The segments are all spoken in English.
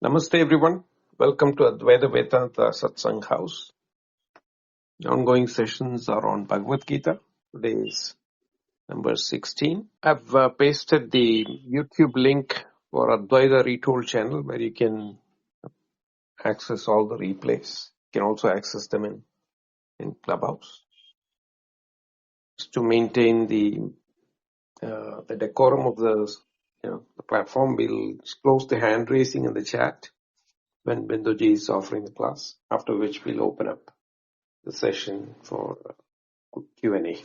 Namaste everyone. Welcome to Advaita Vedanta Satsang House. The ongoing sessions are on Bhagavad Gita. Today is number 16. I've pasted the YouTube link for Advaita Retold channel where you can access all the replays. You can also access them in Clubhouse. Just to maintain the decorum of the platform, we'll close the hand raising and the chat when Binduji is offering the class, after which we'll open up the session for Q&A.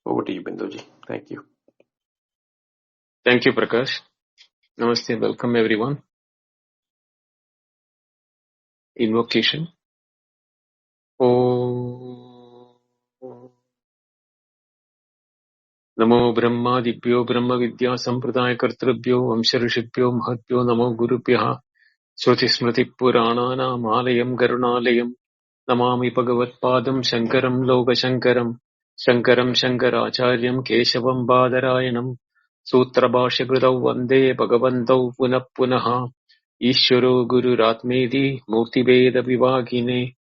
Over to you, Binduji. Thank you. Thank you, Prakash. Namaste. Welcome, everyone. Invocation. Om Namo Brahma Dibhyo Brahma Vidya Sampradaya Kartrabhyo Vamsharishibhyo Mahatbhyo Namo Gurubhyaha Shruti Smriti Purananam Alayam Garunalayam Namami Bhagavat Padam Shankaram Loka Shankaram Shankaram Shankaracharyam Keshavam Badarayanam Sutra Bhashya Kritau Vande Bhagavantau Punah Punaha Ishvaro Guru Ratmedi Murti Veda Vivagine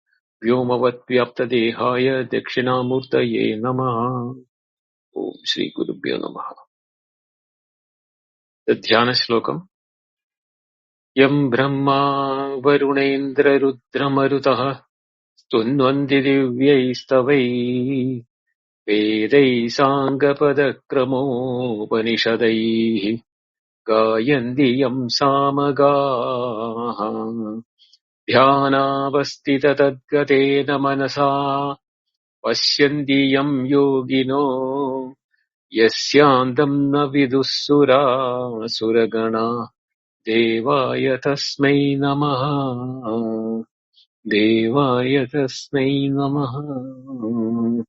Vyomavat Vyapta Dehaya Dakshinamurtaye Namaha. Om Shri Gurubhyo Namaha. The Dhyana Shlokam. Yam Brahma Varunendra Rudra Marutaha Stunvandi Divyaistavai Vedai Sangapada Kramo Upanishadai Gayandi Yam Samagaha Dhyanavastita Tadgatena Manasa Pasyanti Yam Yogino Yasyandam na vidussura suragana devaya tasmai namaha devaya tasmai namaha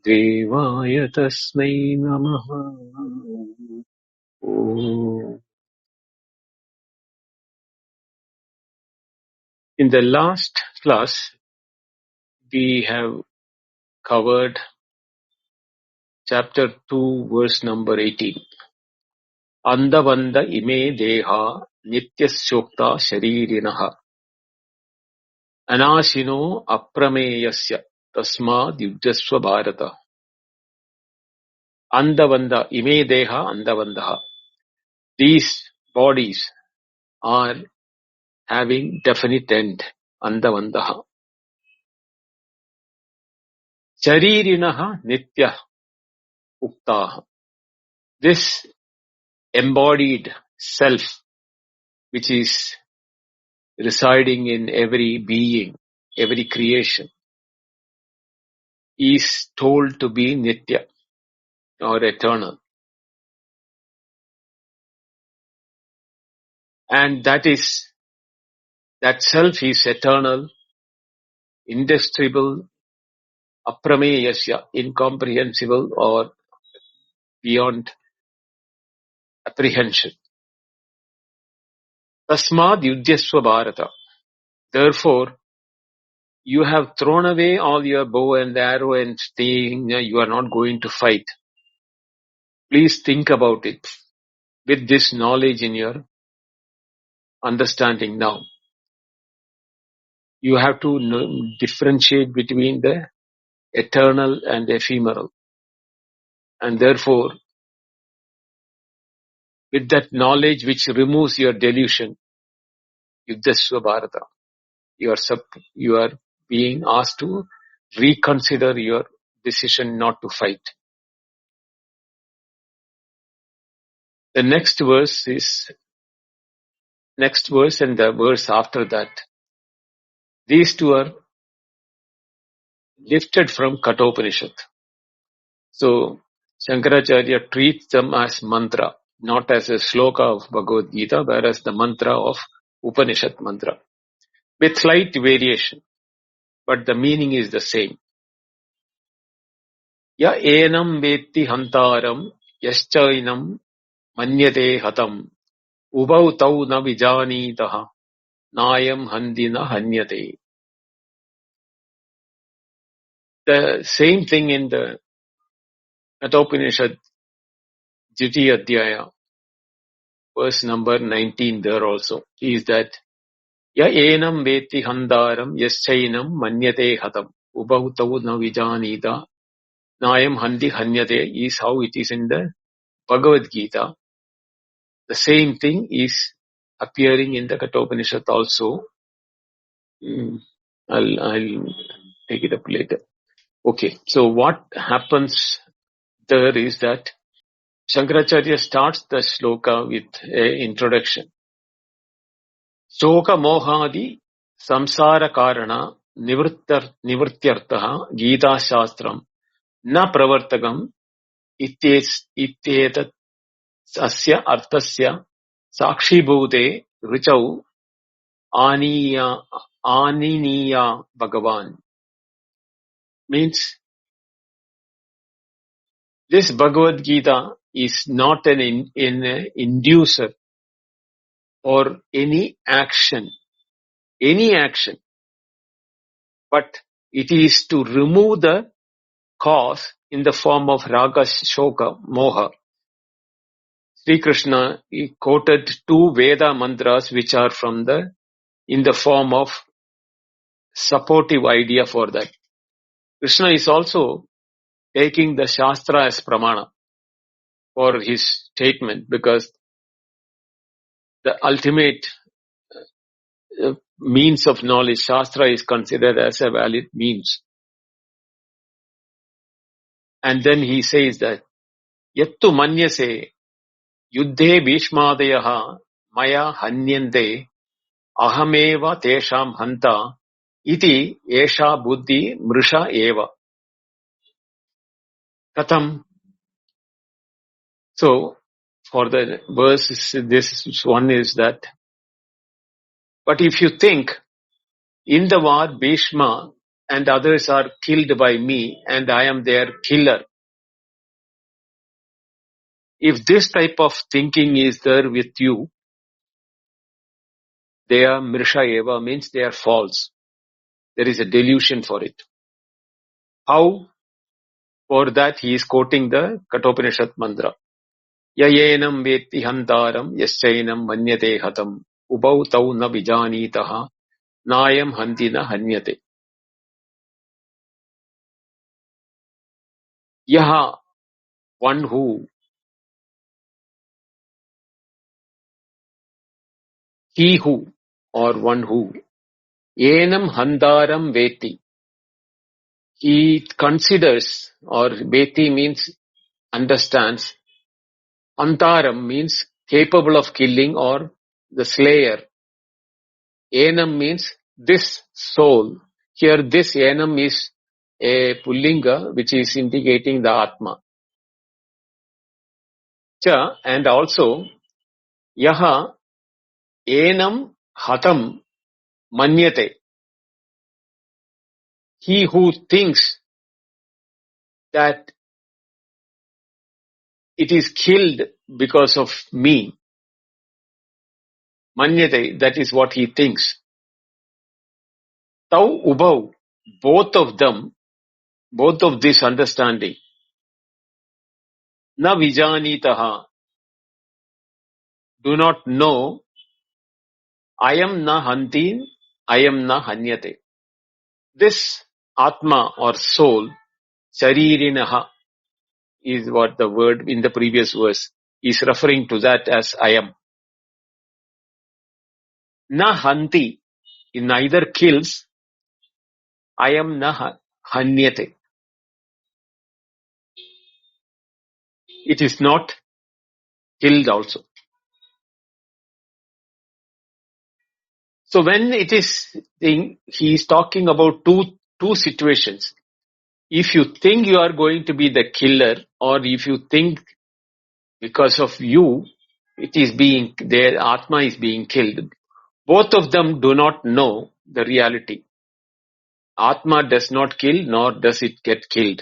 devaya tasmai namaha. Om. In the last class, we have covered chapter 2, verse number 18. Andavanda ime deha nityasyokta sharirinaha Anashino aprameyasya tasmad yujjasva bharata. Andavanda ime deha andavandaha. These bodies are having definite end. Andavandaha. Sharirinaha nitya uktaha. This embodied self which is residing in every being, every creation, is told to be nitya or eternal. And that self is eternal, indestructible, aprameyasya, incomprehensible or beyond apprehension. Tasmad yujyasva bharata. Therefore, you have thrown away all your bow and arrow and saying you are not going to fight. Please think about it with this knowledge in your understanding now. You have to differentiate between the eternal and ephemeral. And therefore, with that knowledge which removes your delusion, yujyasva bharata, you are being asked to reconsider your decision not to fight. The next verse and the verse after that. These two are lifted from Kathopanishad. So, Shankaracharya treats them as mantra, not as a sloka of Bhagavad Gita, whereas the mantra of Upanishad mantra. With slight variation, but the meaning is the same. Ya enam vetti hantaram, yaschainam manyate hatam, ubau tau na vijanitaha, nayam handina hanyate. The same thing in the Kathopanishad Dvitiya Adhyaya, verse number 19 there also, is that Ya enam veti handaram yaschainam manyate hatam ubhautau na vijanita nayam handi hanyate is how it is in the Bhagavad Gita. The same thing is appearing in the Kathopanishad also. I'll take it up later. Okay, so what happens there is that Shankaracharya starts the shloka with an introduction. Shoka mohadi samsara karana nivrityartaha Gita Shastram na pravartakam ityetat asya arthasya sakshibhute richau aniniya Bhagavan. Means this Bhagavad Gita is not an inducer or any action, but it is to remove the cause in the form of raga, shoka, moha. Sri Krishna he quoted 2 Veda mantras which are in the form of supportive idea for that. Krishna is also taking the Shastra as pramana for his statement because the ultimate means of knowledge, Shastra is considered as a valid means. And then he says that, Yattu manyase yuddhe bhishmadayaha maya hanyante ahameva tesham hanta iti esha buddhi mrisha eva. Katham. So, for the verse, this one is that, but if you think, in the war, Bhishma and others are killed by me and I am their killer. If this type of thinking is there with you, they are Mrisha Eva, means they are false. There is a delusion for it. How? For that he is quoting the Kathopanishad mantra. Yayenam veti hantaram yaschainam manyate hatam ubau tau na vijanitaha nayam hantina hanyate. Yaha, one who, he who, or one who, enam hantaram veti, he considers, or veti means understands, antaram means capable of killing or the slayer. Enam means this soul. Here this enam is a pullinga which is indicating the Atma. Cha, and also yaha enam hatam manyate. He who thinks that it is killed because of me. Manyate, that is what he thinks. Tau ubau, both of them, both of this understanding. Na vijanitaha, do not know. I am na hantin, I am na hanyate. This Atma or soul, sharirinaha, is what the word in the previous verse is referring to that as I am. Na hanti, it neither kills, I am na hanyate. It is not killed also. So when it is, he is talking about two situations. If you think you are going to be the killer, or if you think because of you, it is being, their Atma is being killed, both of them do not know the reality. Atma does not kill, nor does it get killed.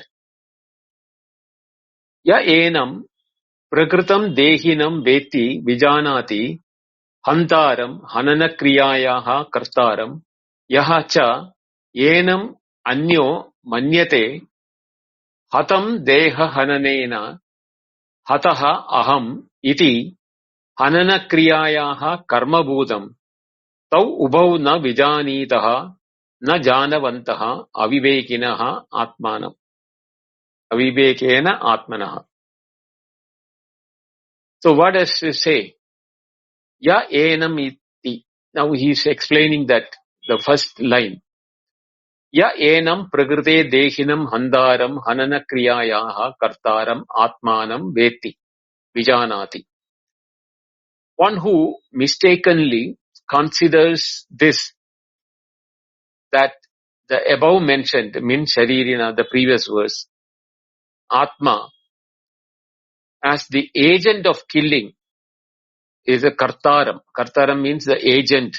Ya enam prakritam dehinam veti vijanati hantaram hanana kriyayaha kartaram yaha cha enam anyo manyate hatam deha hananena hataha aham iti Hanana kriyayaha karma bhudam tau ubhau na vijanitaha na janavantaha avivekinaha atmanam. Avivekena atmanaha. So what does it say? Ya enam iti. Now he is explaining that, the first line. Ya enam prakrite dehinam handaram hanana kriyayaha kartaram atmanam veti vijanati. One who mistakenly considers this, that the above mentioned, means Sharirina, the previous verse, Atma, as the agent of killing, is a kartaram. Kartaram means the agent.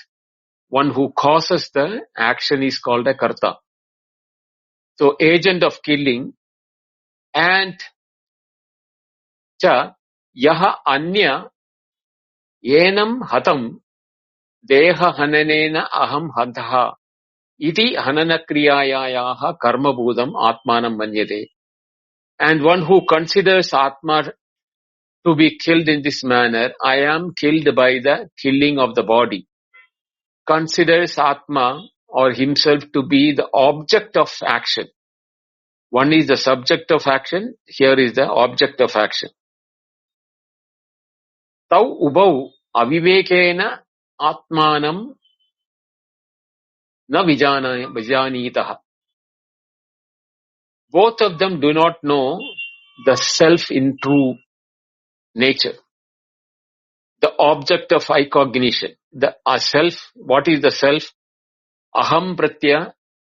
One who causes the action is called a karta. So agent of killing, and cha yaha anya enam hatam deha hananena aham hantaha iti hanana kriyayayaha karma bhudam atmanam manyate. And one who considers Atma to be killed in this manner, I am killed by the killing of the body, considers Atma or himself to be the object of action. One is the subject of action, here is the object of action. Tau ubau avivekena atmanam na vijanitaha. Both of them do not know the self in true nature, the object of eye cognition. The self, what is the self? Aham pratyaya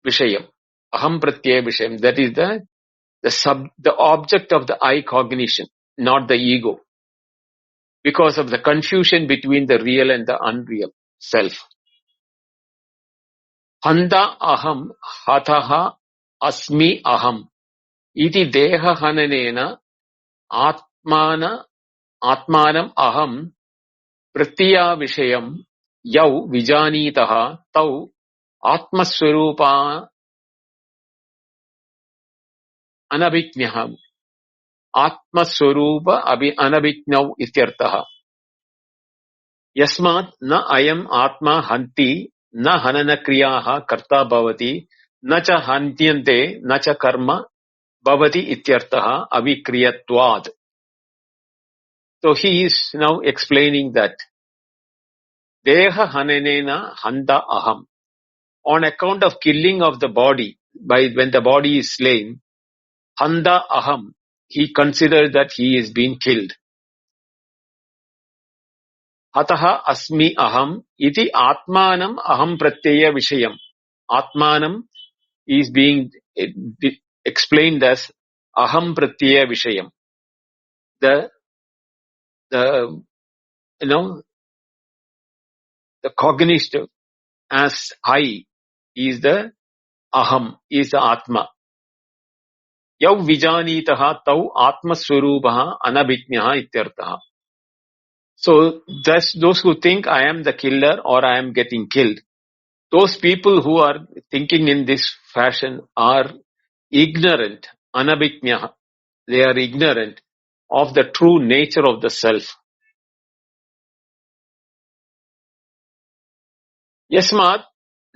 vishayam. Aham pratyaya vishayam. That is the object of the eye cognition, not the ego. Because of the confusion between the real and the unreal self. Handa aham hataha asmi aham. Iti deha hananena atmanam aham pratya vishayam yau vijanitaha tau atmaswarupa anabhijnaham. Atmaswarupa anabhijnau ityartaha. Yasmat na ayam atma hanti na hanana kriyaha karta bhavati na cha hantyante na cha karma bhavati ityartaha avikriyatvad. So he is now explaining that deha hananena handa aham. On account of killing of the body, when the body is slain, handa aham, he considers that he is being killed. Hataha asmi aham iti atmanam aham pratyaya vishayam. Atmanam is being explained as aham pratyaya vishayam. The cognitive as I is the aham, is the atma. Yav vijanitaha tau atma swarupaha anabhijnaha ityartaha. So those who think I am the killer or I am getting killed, those people who are thinking in this fashion are ignorant, anabhijnaha. They are ignorant of the true nature of the self. Yasmat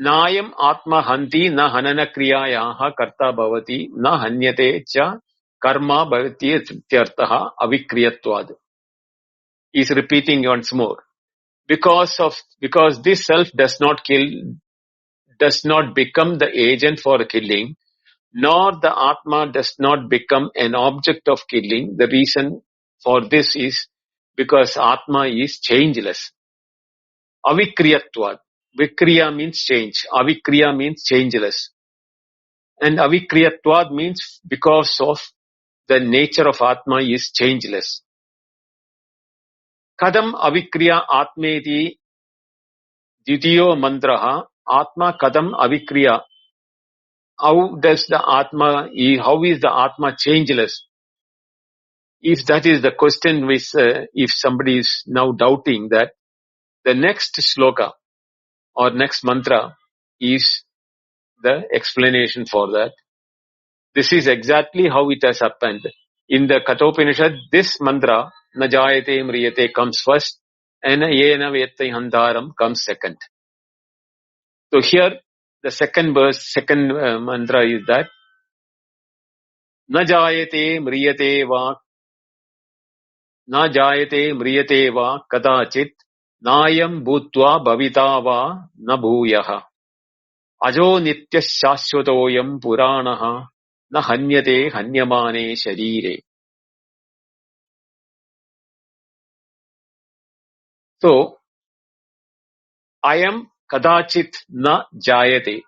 nayam atma hanti na hanana kriyayaha karta bhavati na hanyate cha karma bhavati ityartaha avikriyatvad. He is repeating once more. Because this self does not kill, does not become the agent for killing, nor the Atma does not become an object of killing. The reason for this is because Atma is changeless. Avikriyatvad. Vikriya means change. Avikriya means changeless. And avikriyatvad means because of the nature of Atma is changeless. Kadam avikriya atmeti dvitiyo mantraha atma kadam avikriya. How is the Atma changeless? If that is the question which, if somebody is now doubting that, the next sloka or next mantra is the explanation for that. This is exactly how it has happened. In the Kathopanishad, this mantra, Najayate Mriyate, comes first. and yena vettai hantaram comes second. So here the second verse, second mantra is that na jayate mriyate va kadachit nayam bhutva bhavita va na bhuyah ajo nitya shashwatoyam puranaha na hanyate hanyamane sharire. So I am kadachit na jayate.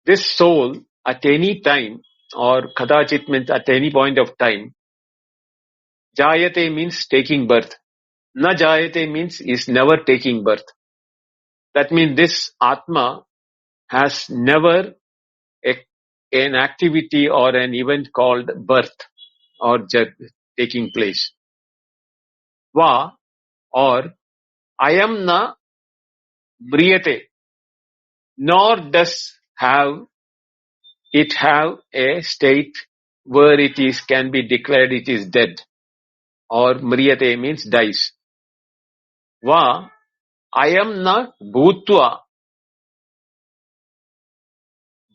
This soul at any time, or kadachit means at any point of time, jayate means taking birth. Na jayate means is never taking birth. That means this Atma has never an activity or an event called birth or taking place. Va or I am na mriyate, nor does it have a state where it is can be declared it is dead, or mriyate means dies. Va I am na bhutva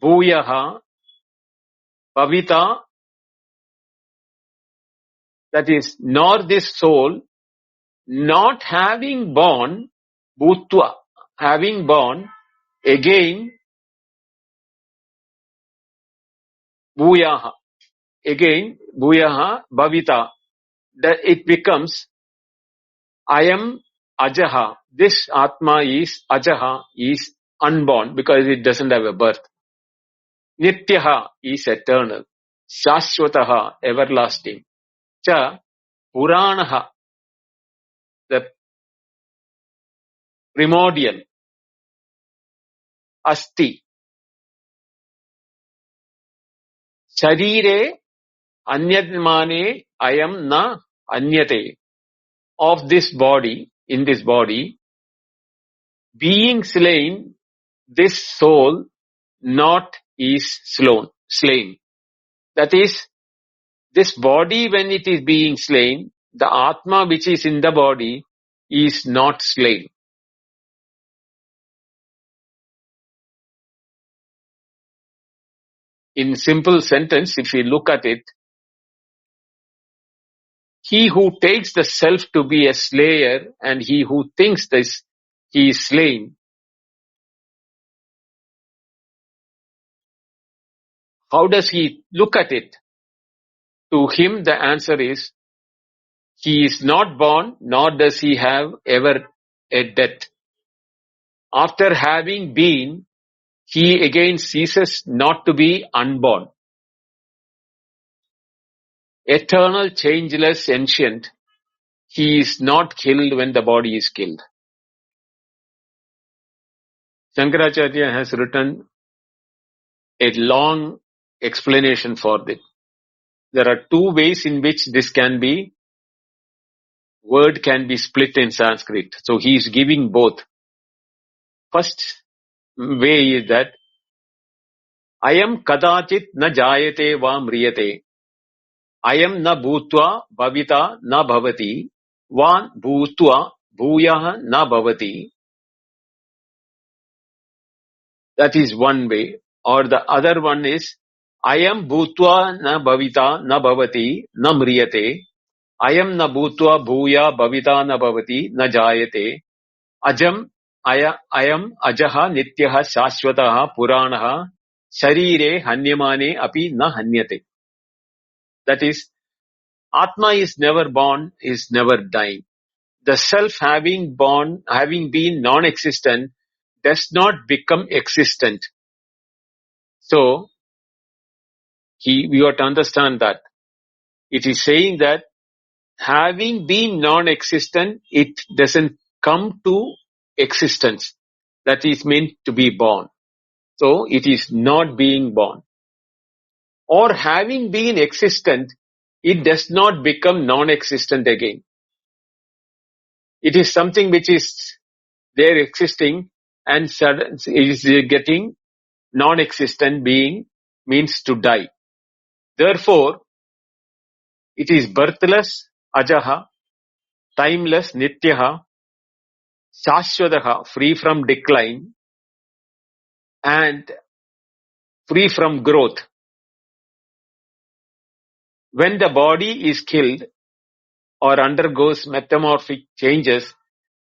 bhuyaha pavita, that is, nor this soul not having born bhutva, having born again bhuyaha, again bhuyaha bhavita, that it becomes I am ajaha. This Atma is ajaha, is unborn because it doesn't have a birth. Nityaha is eternal. Shashwataha, everlasting. Cha puranaha, the primordial. Asti. Sharire anyadmane ayam na anyate. Of this body, in this body, being slain, this soul not is slain. That is, this body when it is being slain, the Atma which is in the body is not slain. In simple sentence, if we look at it, he who takes the self to be a slayer and he who thinks this, he is slain. How does he look at it? To him, the answer is, he is not born, nor does he have ever a death. After having been, he again ceases not to be unborn. Eternal, changeless, ancient, he is not killed when the body is killed. Shankaracharya has written a long explanation for this. There are two ways in which this word can be split in Sanskrit. So he is giving both. First way is that Ayam kadachit na jayate va mriyate. Ayam na bhutva bhavita na bhavati. Va bhutva bhuyah na bhavati. That is one way. Or the other one is Ayam bhutva na bhavita na bhavati na mriyate. Ayam na bhutva bhuya bhavita na bhavati na jayate. Ajam ayam ajaha nityaha shashwataha puranaha sharire hanyamane api na hanyate. That is, Atma is never born, is never dying. The self having been non-existent, does not become existent. So, we have to understand that. It is saying that having been non-existent, it doesn't come to existence. That is meant to be born. So, it is not being born. Or having been existent, it does not become non-existent again. It is something which is there existing and sudden is getting non-existent. Being means to die. Therefore, it is birthless, ajaha, timeless, nityaha, shashwataha, free from decline and free from growth. When the body is killed or undergoes metamorphic changes,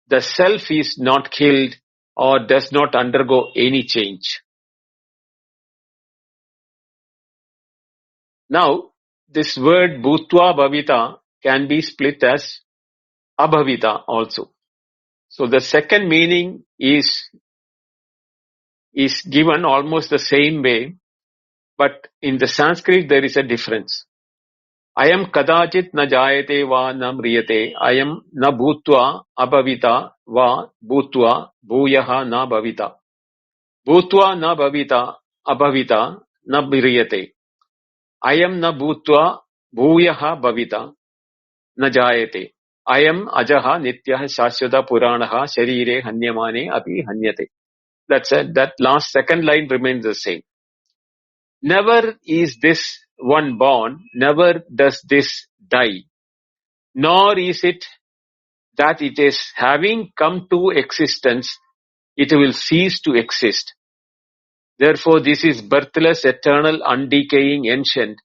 the self is not killed or does not undergo any change. Now, this word bhutva bhavita can be split as abhavita also. So the second meaning is given almost the same way, but in the Sanskrit there is a difference. Ayam kadachit na jayate va na mriyate, ayam na bhutva abhavita va bhutva bhuyaha na bhavita. Bhutva na bhavita abhavita na mriyate. Ayam na bhutva bhuyaha bhavita na jayate. Ayam ajaha nityah shashwata puranaha sharire hanyamane api hanyate. That's it. That last second line remains the same. Never is this one born, never does this die, nor is it that it is having come to existence, it will cease to exist. Therefore, this is birthless, eternal, undecaying, ancient.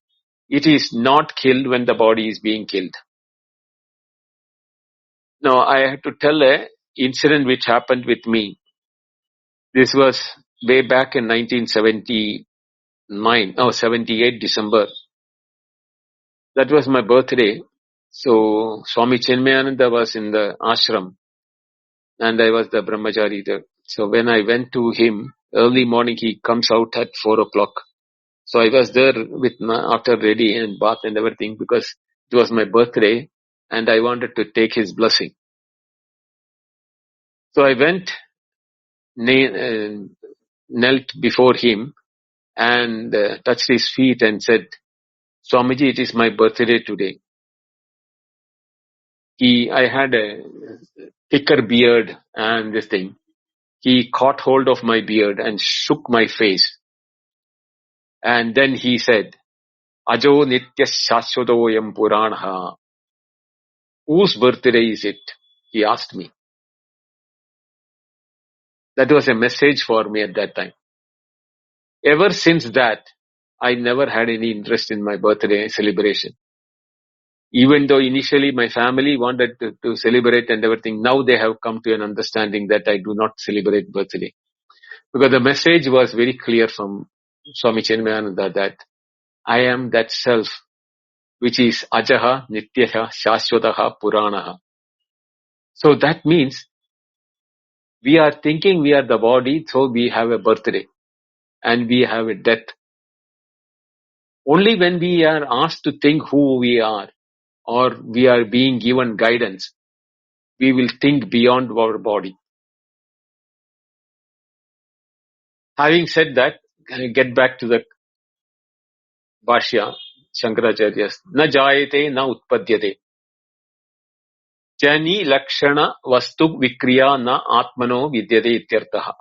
It is not killed when the body is being killed. Now, I have to tell an incident which happened with me. This was way back in 78 December. That was my birthday. So, Swami Chinmayananda was in the ashram and I was the brahmachari there. So, when I went to him, early morning he comes out at 4 o'clock. So, I was there with after ready and bath and everything because it was my birthday and I wanted to take his blessing. So, I went, knelt before him and touched his feet and said, Swamiji, it is my birthday today. I had a thicker beard and this thing. He caught hold of my beard and shook my face. And then he said, Ajo nitya shashwatoyam puranaha. Whose birthday is it? He asked me. That was a message for me at that time. Ever since that, I never had any interest in my birthday celebration. Even though initially my family wanted to celebrate and everything, now they have come to an understanding that I do not celebrate birthday. Because the message was very clear from Swami Chinmayananda that I am that self which is ajaha, nityaha, shashwataha, puranaha. So that means we are thinking we are the body, so we have a birthday and we have a death. Only when we are asked to think who we are or we are being given guidance, we will think beyond our body. Having said that, can I get back to the Bhashya, Shankaracharya's, na jayate na utpadyate. Jani lakshana vastu vikriya na atmano vidyate ityartaha.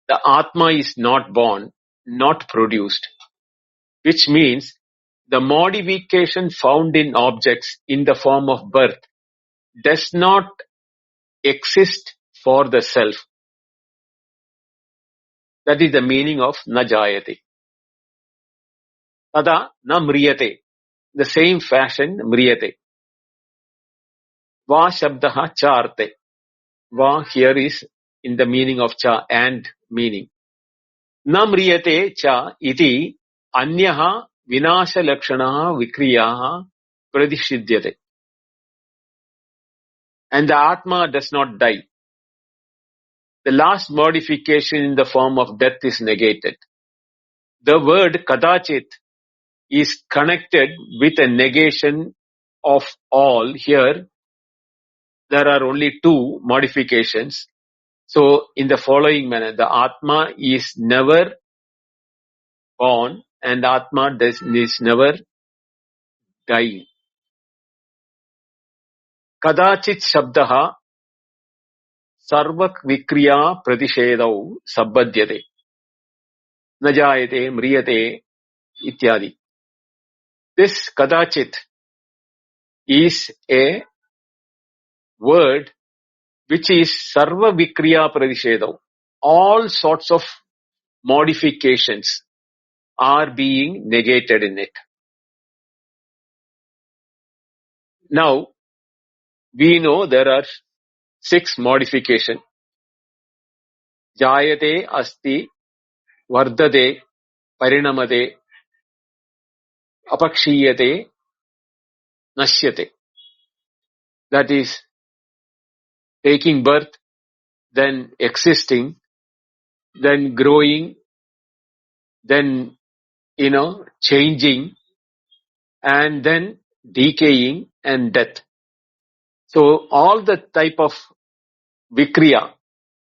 The Atma is not born, not produced, which means the modification found in objects in the form of birth does not exist for the self. That is the meaning of na jayate. Tada na mriyate. The same fashion, mriyate. Va shabdaha cha arte. Va here is in the meaning of cha and meaning. Na mriyate cha iti anyaha vinasha lakshanaha vikriyaha pradishidyate. And the Atma does not die. The last modification in the form of death is negated. The word kadachit is connected with a negation of all. Here, there are only two modifications. So, in the following manner, the Atma is never born and Atma is never dying. Kadachit shabdaha sarvak vikriya pratishedau sabbhadyate. Najayate, mriyate, ityadi. This kadachit is a word which is Sarva Vikriya Pradishedam. All sorts of modifications are being negated in it. Now, we know there are 6 modifications. Jayate, Asti, Vardade, Parinamade, Apakshiyate, Nashyate. That is taking birth, then existing, then growing, then, changing, and then decaying and death. So all the type of Vikriya,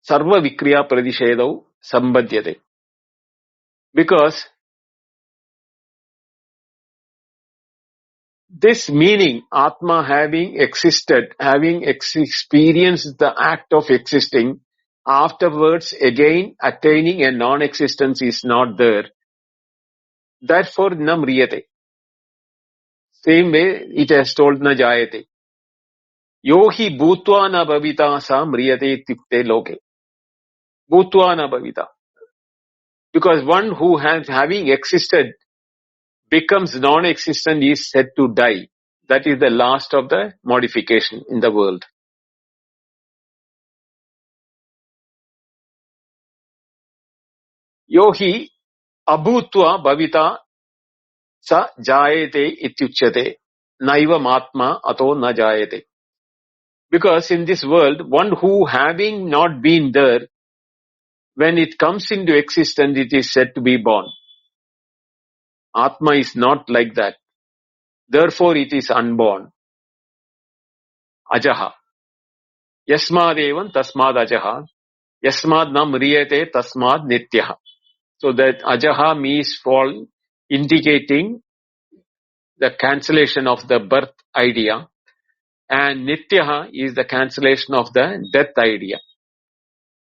Sarva Vikriya Pradishedau Sambadhyate. Because this meaning, Atma having existed, having experienced the act of existing, afterwards again attaining a non-existence is not there. Therefore, na mriyate. Same way it has told na jayate. Yohi bhutva na bhavita sa mriyate ityukte loke. Bhutva na bhavita. Because one who has having existed becomes non-existent is said to die. That is the last of the modification in the world. Yohi abhutva bhavita sa jayate ityuchyate. Naiva matma ato na jayate. Because in this world, one who having not been there, when it comes into existence, it is said to be born. Atma is not like that. Therefore, it is unborn. Ajaha. Yasmad evan tasmad ajaha. Yasmad na mriyate tasmad nityaha. So that ajaha means fall, indicating the cancellation of the birth idea, and nityaha is the cancellation of the death idea.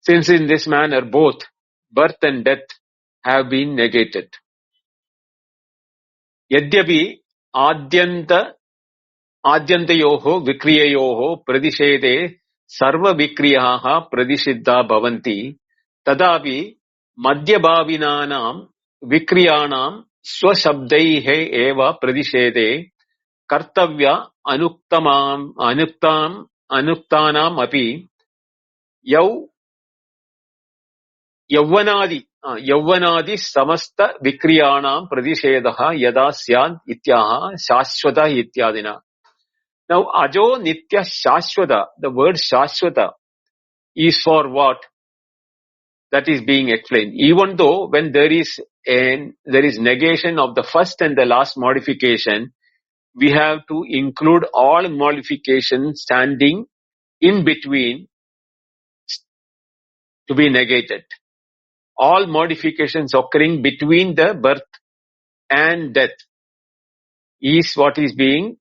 Since in this manner both birth and death have been negated. Yadyapi Adyantayoho Vikriyayoho Pradishede Sarva Vikriyaha Pradishiddha Bhavanti Tadapi Madhyabhavinanam Vikriyanam Swashabdaihe Eva Pradishede Kartavya Anuktanam Api Yavvanadi samasta vikriyanam pradishedaha yada syad ityaha shashwata ityadina. Now, ajo nitya shashwata, the word shashwata is for what? That is being explained. Even though when there is negation of the first and the last modification, we have to include all modifications standing in between to be negated. All modifications occurring between the birth and death is what is being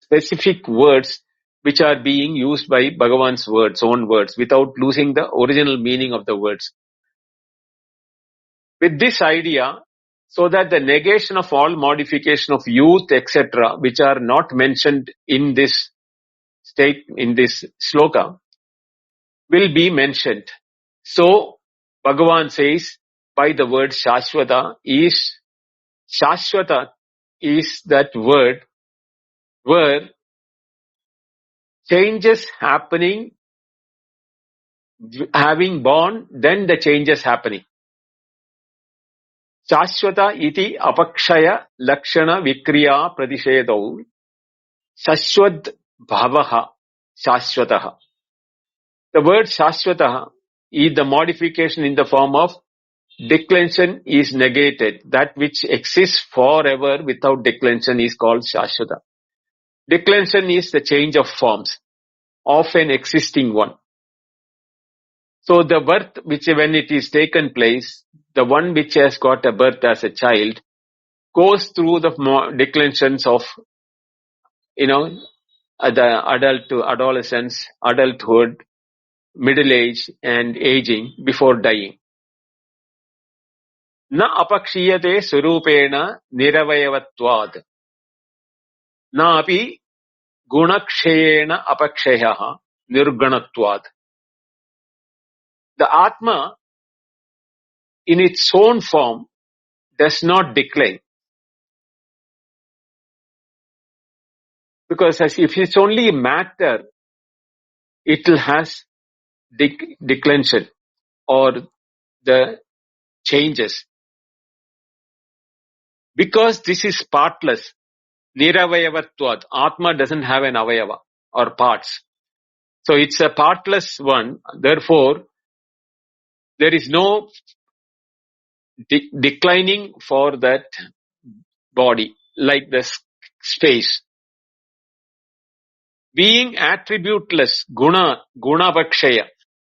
specific words which are being used by Bhagavan's words, own words, without losing the original meaning of the words. With this idea, so that the negation of all modification of youth, etc., which are not mentioned in this state, in this sloka, will be mentioned. So, Bhagavan says, by the word Shashwata is that word where changes happening, having born, then the changes happening. Shashwata iti apakshaya lakshana vikriya pradishedau shashwad bhavaha shashwataha. The word shashwataha is the modification in the form of declension is negated. That which exists forever without declension is called shashwata. Declension is the change of forms of an existing one. So the birth which when it is taken place, the one which has got a birth as a child goes through the declensions of, the adult to adolescence, adulthood, middle age and aging before dying. Na apakshiyate surupena niravayavatvad. Na api Gunakshayena apakshayaha nirganatvad. The Atma in its own form does not decline. Because if it's only matter, it will has declension or the changes. Because this is partless, niravayavatvad, Atma doesn't have an avayava or parts. So it's a partless one. Therefore, there is no declining for that body like the space. Being attributeless, gunavakshaya,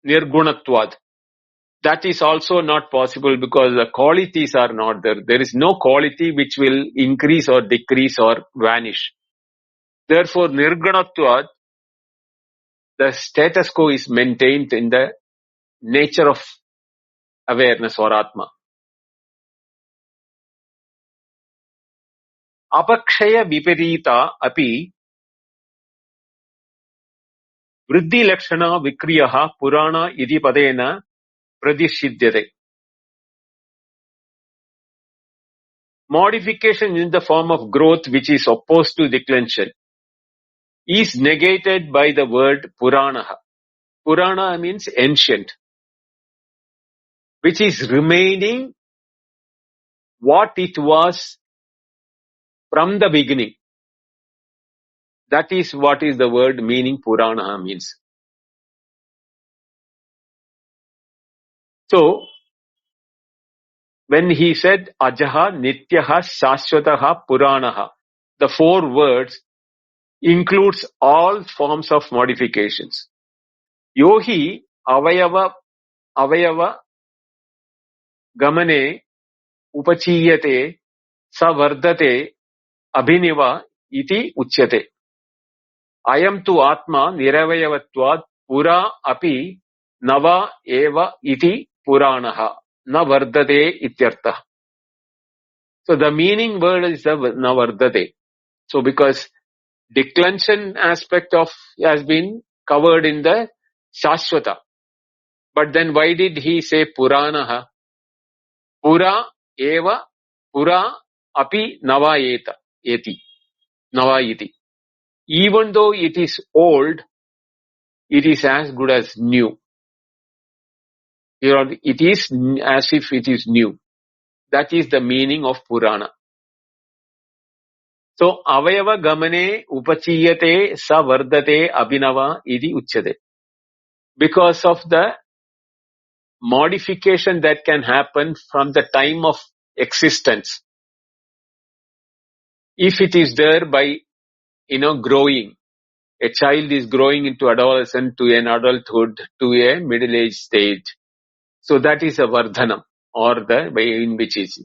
nirgunatvad, that is also not possible because the qualities are not there. There is no quality which will increase or decrease or vanish. Therefore, nirgunatvad, the status quo is maintained in the nature of awareness or Atma. Apakshaya viparita api vriddhi lakshana vikriyaha purana iti padena pradishidyate. Modification in the form of growth which is opposed to declension is negated by the word puranaha. Purana means ancient, which is remaining what it was from the beginning. That is what is the word meaning Purana means. So, when he said Ajaha, Nityaha, Shashwataha, Puranaha, the 4 words includes all forms of modifications. Yohi avayava gamane upachiyate savardate abhiniva iti uchyate. Ayam tu atma niravayavatvāt pura api nava eva iti puranaha na vardate ityartha. So the meaning word is the na vardate. So because declension aspect of has been covered in the Shashwata. But then why did he say puranaha? Pura eva pura api nava eta eti nava iti. Even though it is old, it is as good as new. It is as if it is new. That is the meaning of Purana. So, avayava gamane upachiyate sa vardate abhinava iti uchyate. Because of the modification that can happen from the time of existence. If it is there by, growing. A child is growing into adolescent to an adulthood to a middle-aged stage. So that is a vardhanam or the way in which is.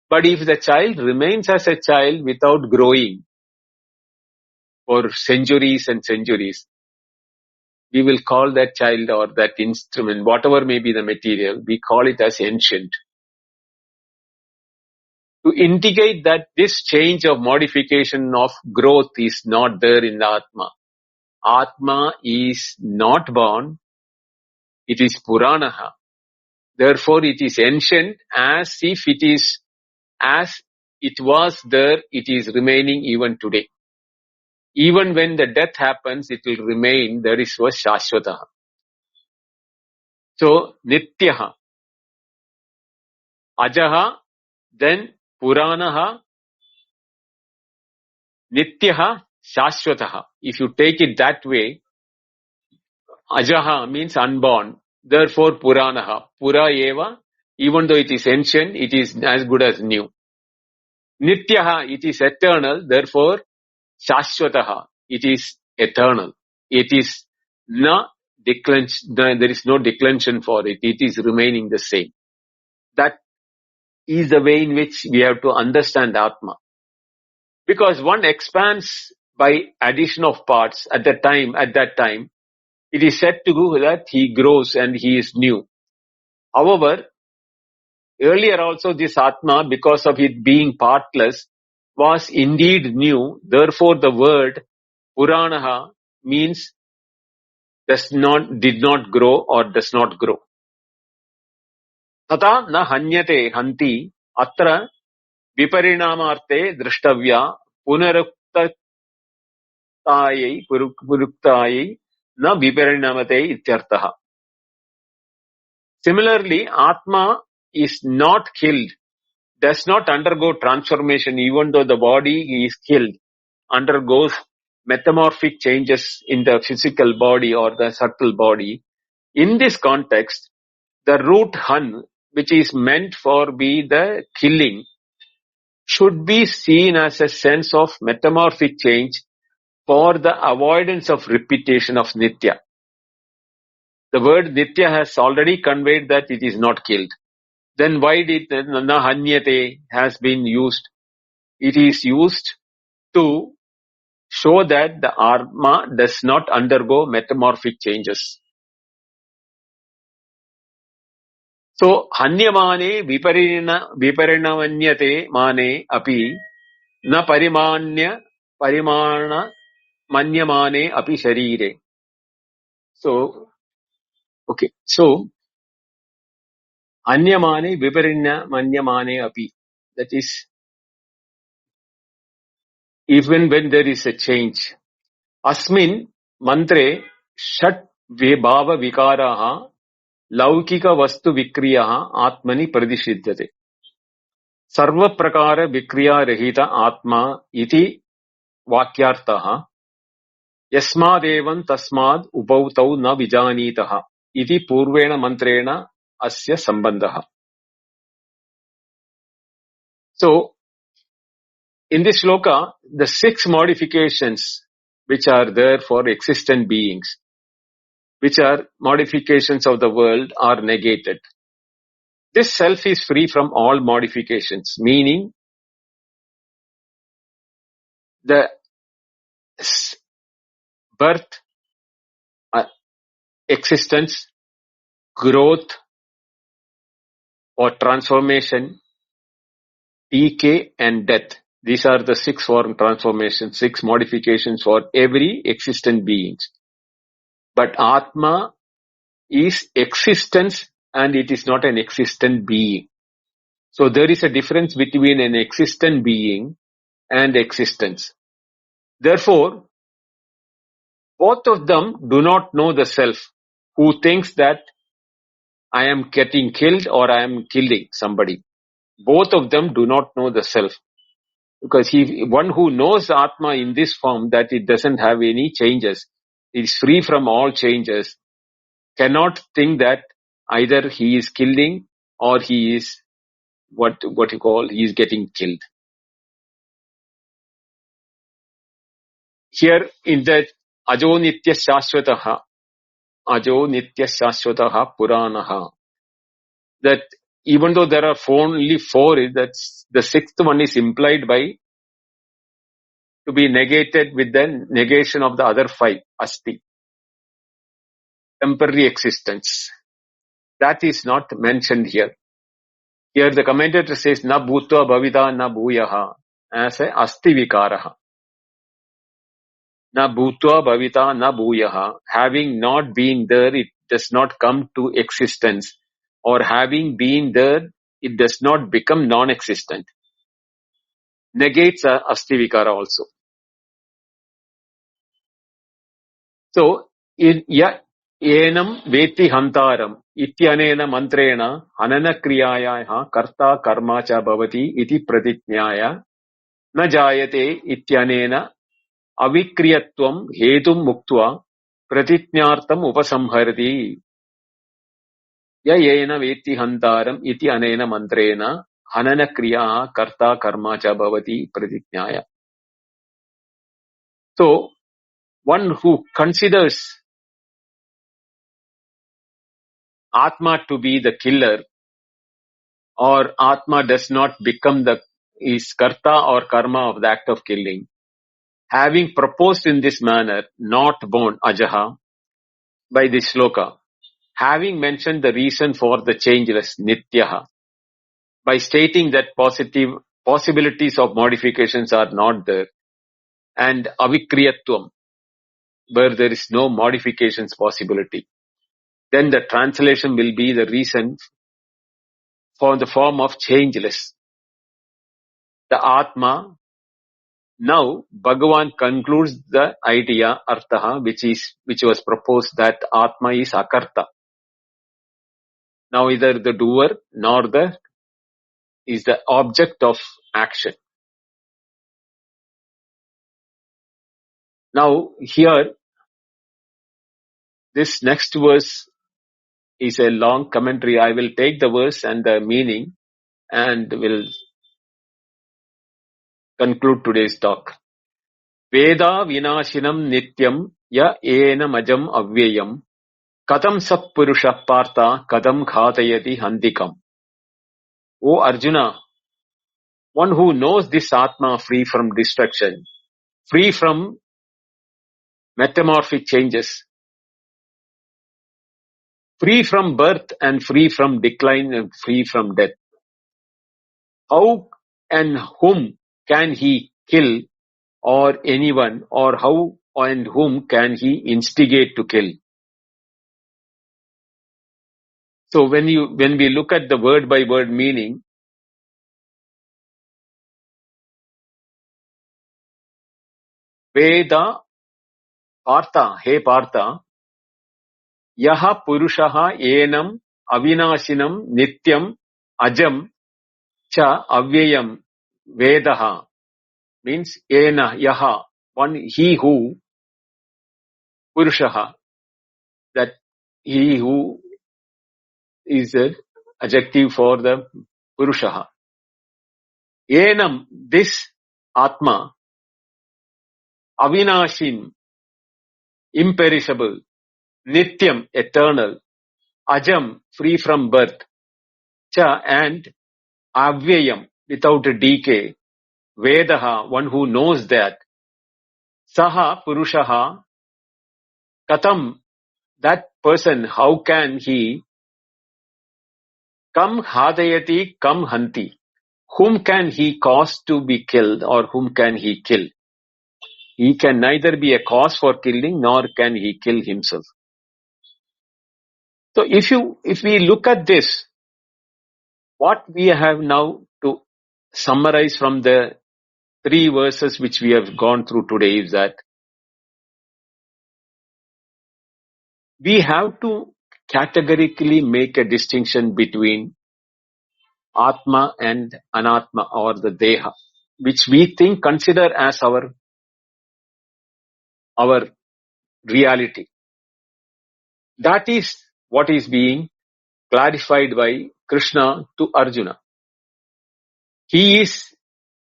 But if the child remains as a child without growing for centuries and centuries, we will call that child or that instrument, whatever may be the material, we call it as ancient. To indicate that this change of modification of growth is not there in the Atma. Atma is not born. It is Puranaha. Therefore, it is ancient as if it is as it was there, it is remaining even today. Even when the death happens, it will remain. There is was Shashwataha. So, Nityaha, Ajaha, then Puranaha, Nityaha, Shashwataha. If you take it that way, Ajaha means unborn. Therefore, Puranaha. Pura eva, even though it is ancient, it is as good as new. Nityaha, it is eternal. Therefore, Shashwataha, it is eternal. It is na declension. There is no declension for it. It is remaining the same. That is the way in which we have to understand Atma. Because one expands by addition of parts at that time, it is said to go that he grows and he is new. However, earlier also this Atma, because of it being partless, was indeed new. Therefore, the word Puranaha means did not grow or does not grow. Tata na hanyate hanti atra viparinamarte drashtavya puruktaye na viparinamate ityartaha. Similarly, Atma is not killed, does not undergo transformation even though the body is killed, undergoes metamorphic changes in the physical body or the subtle body. In this context, the root han, which is meant for be the killing, should be seen as a sense of metamorphic change for the avoidance of repetition of nitya. The word nitya has already conveyed that it is not killed. Then why did na hanyate has been used? It is used to show that the Atma does not undergo metamorphic changes. So, hanyamane viparinamanyate mane api na parimana manyamane api sharire. So, okay. So, anyamane viparinamanyamane api. That is, even when there is a change. Asmin mantre षट् bhava vikaraha laukika vastu vikriyaha atmani pradishidyate. Sarva prakara vikriya rahita atma iti vakyartaha yasmadevam tasmad upautau na vijanitaha iti purvena mantrena asya sambandhaha. So, in this shloka, the 6 modifications which are there for existent beings, which are modifications of the world, are negated. This self is free from all modifications, meaning the birth, existence, growth or transformation, decay and death. These are the 6 form transformations, 6 modifications for every existent being. But Atma is existence and it is not an existent being. So there is a difference between an existent being and existence. Therefore, both of them do not know the self, who thinks that I am getting killed or I am killing somebody. Both of them do not know the self. Because one who knows Atma in this form, that it doesn't have any changes, it is free from all changes, cannot think that either he is killing or he is he is getting killed. Here in that Ajo Nitya Shashwataha Puranaha, that even though there are only 4, that's the 6th one is implied by to be negated with the negation of the other 5, asti, temporary existence. That is not mentioned here. Here the commentator says, na bhutva bhavita na bhuyaha, as a asti vikaraha. Na bhutva bhavita na bhuyaha, having not been there, it does not come to existence. Or having been there, it does not become non-existent. Negates asti vikara also. So, enam veti hantaram ityanena mantrena hanana kriyayaha karta karma cha bhavati iti pratitnyaya na jayate ityanena avikriyatvam hetum muktva pratitnyartam upasamharati yena veti hantaram iti anena mantrena hanana kriyaha karta karma cha bhavati pratitnyaya. So, one who considers Atma to be the killer, or Atma does not become is karta or karma of the act of killing, having proposed in this manner, not born, ajaha, by this shloka, having mentioned the reason for the changeless, nityaha, by stating that possibilities of modifications are not there, and avikriyatvam, where there is no modifications possibility. Then the translation will be the reason for the form of changeless. The Atma. Now, Bhagavan concludes the idea, Artha, which was proposed, that Atma is Akarta. Now, either the doer nor is the object of action. Now, here, this next verse is a long commentary. I will take the verse and the meaning and will conclude today's talk. Veda vinashinam nityam ya ena majam avyayam kadam sappurusha partha kadam ghatayati handikam. O Arjuna, one who knows this Atma free from destruction, free from metamorphic changes, free from birth and free from decline and free from death, how and whom can he kill or anyone, or how and whom can he instigate to kill? So when we look at the word by word meaning, Veda Partha, hey Partha, Yaha Purushaha Enam Avinashinam Nityam Ajam Cha Avyayam Vedaha means Ena Yaha, one he who, Purushaha, that he who is the adjective for the Purushaha. Enam, this Atma, Avinashim, imperishable, Nityam, eternal, Ajam, free from birth, Cha, and Avyayam, without a decay, Vedaha, one who knows that, Saha Purushaha, Katam, that person, how can he, Kam Hadayati, Kam Hanti, whom can he cause to be killed or whom can he kill? He can neither be a cause for killing nor can he kill himself. So if we look at this, what we have now to summarize from the 3 verses which we have gone through today is that we have to categorically make a distinction between Atma and Anatma or the Deha, which we consider as our reality. That is what is being clarified by Krishna to Arjuna. He is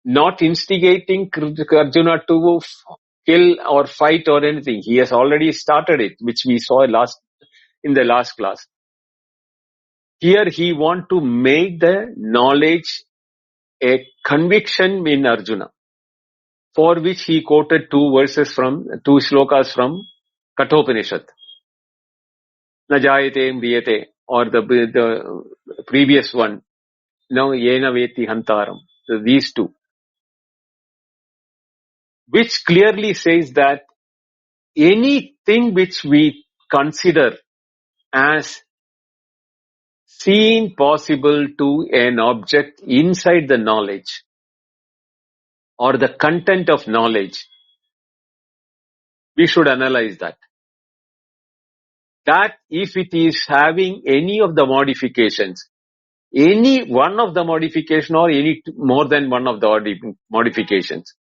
not instigating Arjuna to kill or fight or anything. He has already started it, which we saw in the last class. Here he wants to make the knowledge a conviction in Arjuna, for which he quoted 2 shlokas from Kathopanishad. Na jayate mriyate, or the previous one, now yena veti hantaram. So these 2, which clearly says that anything which we consider as seen possible to an object inside the knowledge or the content of knowledge, we should analyze that. That if it is having any of the modifications, any one of the modification or any more than one of the modifications,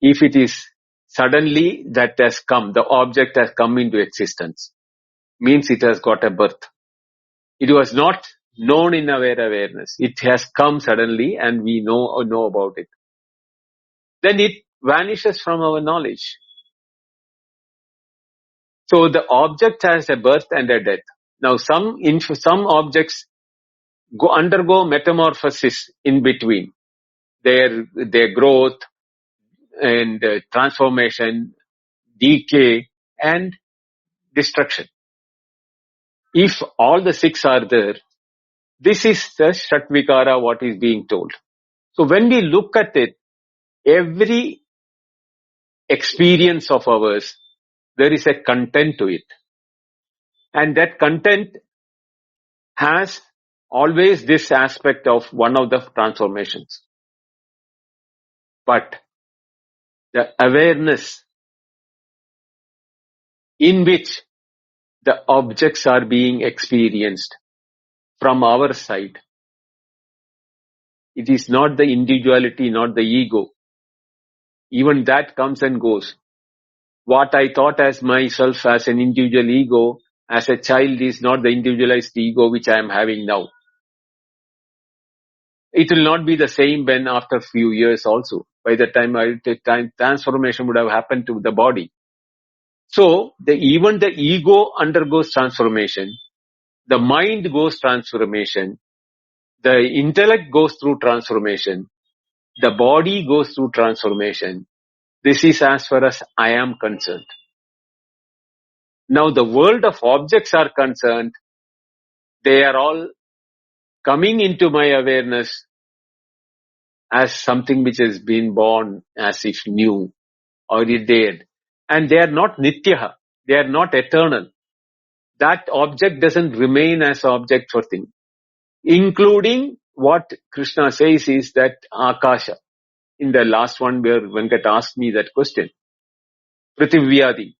if it is suddenly that has come, the object has come into existence, means it has got a birth. It was not known in our awareness. It has come suddenly and we know about it. Then it vanishes from our knowledge. So the object has a birth and a death. Now some objects undergo metamorphosis in between. Their growth and transformation, decay and destruction. If all the 6 are there, this is the Shatvikara what is being told. So when we look at it, every experience of ours there is a content to it. And that content has always this aspect of one of the transformations. But the awareness in which the objects are being experienced from our side, it is not the individuality, not the ego. Even that comes and goes. What I thought as myself as an individual ego as a child is not the individualized ego which I am having now. It will not be the same when after few years also. By the time transformation would have happened to the body. So even the ego undergoes transformation. The mind goes transformation. The intellect goes through transformation. The body goes through transformation. This is as far as I am concerned. Now the world of objects are concerned, they are all coming into my awareness as something which has been born as if new or dead. And they are not nitya, they are not eternal. That object doesn't remain as object for thing. Including what Krishna says is that Akasha. In the last one where Venkat asked me that question. Prithiviyadi.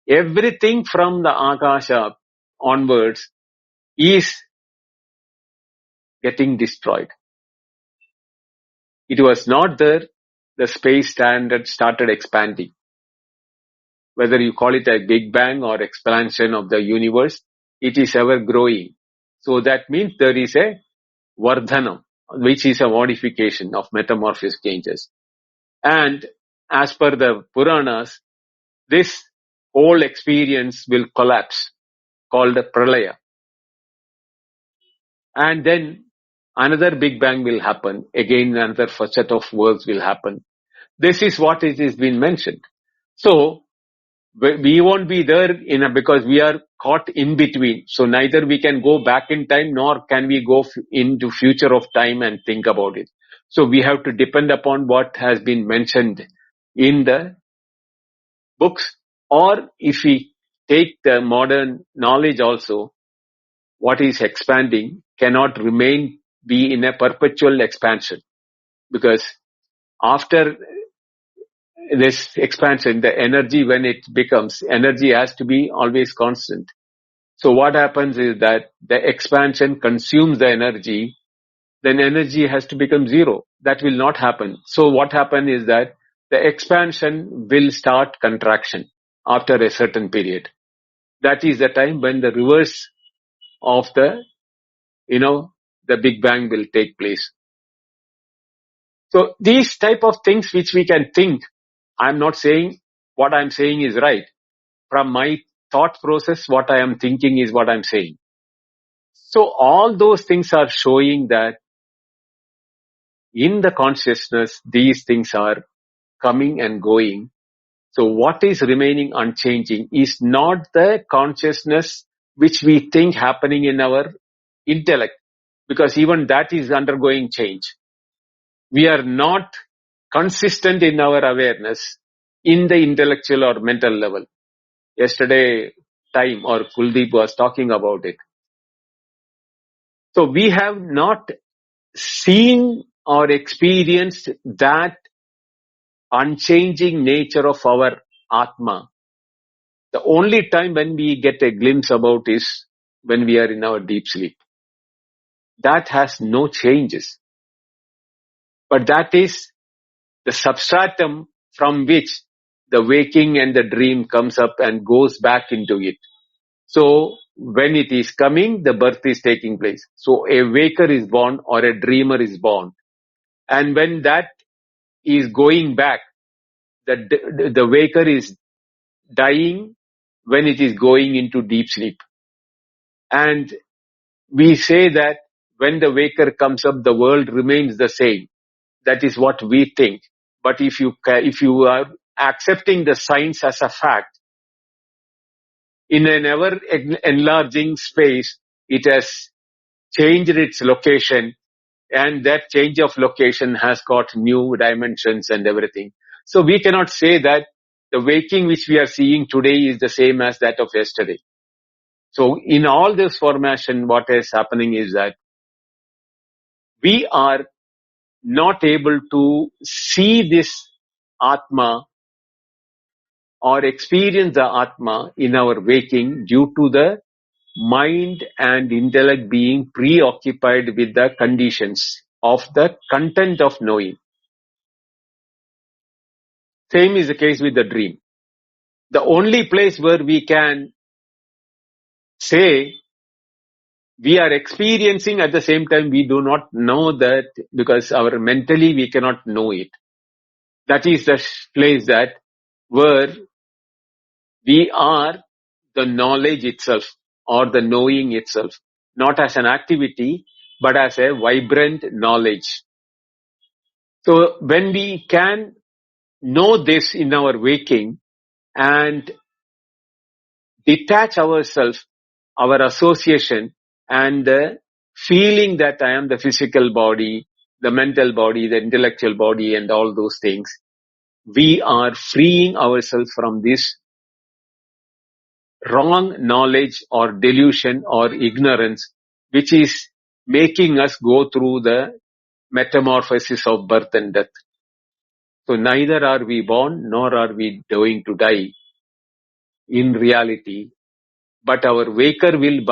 Everything from the Akasha onwards is getting destroyed. It was not there, the space standard started expanding. Whether you call it a Big Bang or expansion of the universe, it is ever growing. So that means there is a Vardhanam, which is a modification of metamorphosis changes. And as per the Puranas, this whole experience will collapse, called Pralaya. And then another Big Bang will happen. Again, another set of worlds will happen. This is what it has been mentioned. So, we won't be there because we are caught in between. So neither we can go back in time nor can we go into future of time and think about it. So we have to depend upon what has been mentioned in the books, or if we take the modern knowledge also, what is expanding cannot be in a perpetual expansion, because after this expansion, the energy, when it becomes energy, has to be always constant. So what happens is that the expansion consumes the energy, then energy has to become zero. That will not happen. So what happens is that the expansion will start contraction after a certain period. That is the time when the reverse of the Big Bang will take place. So these type of things which we can think, I'm not saying what I'm saying is right. From my thought process, what I am thinking is what I'm saying. So all those things are showing that in the consciousness, these things are coming and going. So what is remaining unchanging is not the consciousness which we think happening in our intellect, because even that is undergoing change. We are not consistent in our awareness in the intellectual or mental level. Yesterday time or Kuldeep was talking about it. So we have not seen or experienced that unchanging nature of our Atma. The only time when we get a glimpse about is when we are in our deep sleep. That has no changes. But that is the substratum from which the waking and the dream comes up and goes back into it. So when it is coming, the birth is taking place. So a waker is born or a dreamer is born. And when that is going back, the waker is dying when it is going into deep sleep. And we say that when the waker comes up, the world remains the same. That is what we think. But if you are accepting the science as a fact, in an ever enlarging space, it has changed its location, and that change of location has got new dimensions and everything. So we cannot say that the waking which we are seeing today is the same as that of yesterday. So in all this formation, what is happening is that we are not able to see this Atma or experience the Atma in our waking due to the mind and intellect being preoccupied with the conditions of the content of knowing. Same is the case with the dream. The only place where we can say we are experiencing at the same time we do not know that because our mentally we cannot know it. That is the place that where we are the knowledge itself or the knowing itself, not as an activity, but as a vibrant knowledge. So when we can know this in our waking and detach ourselves, our association and the feeling that I am the physical body, the mental body, the intellectual body and all those things, we are freeing ourselves from this wrong knowledge or delusion or ignorance, which is making us go through the metamorphosis of birth and death. So neither are we born nor are we going to die in reality, but our waker will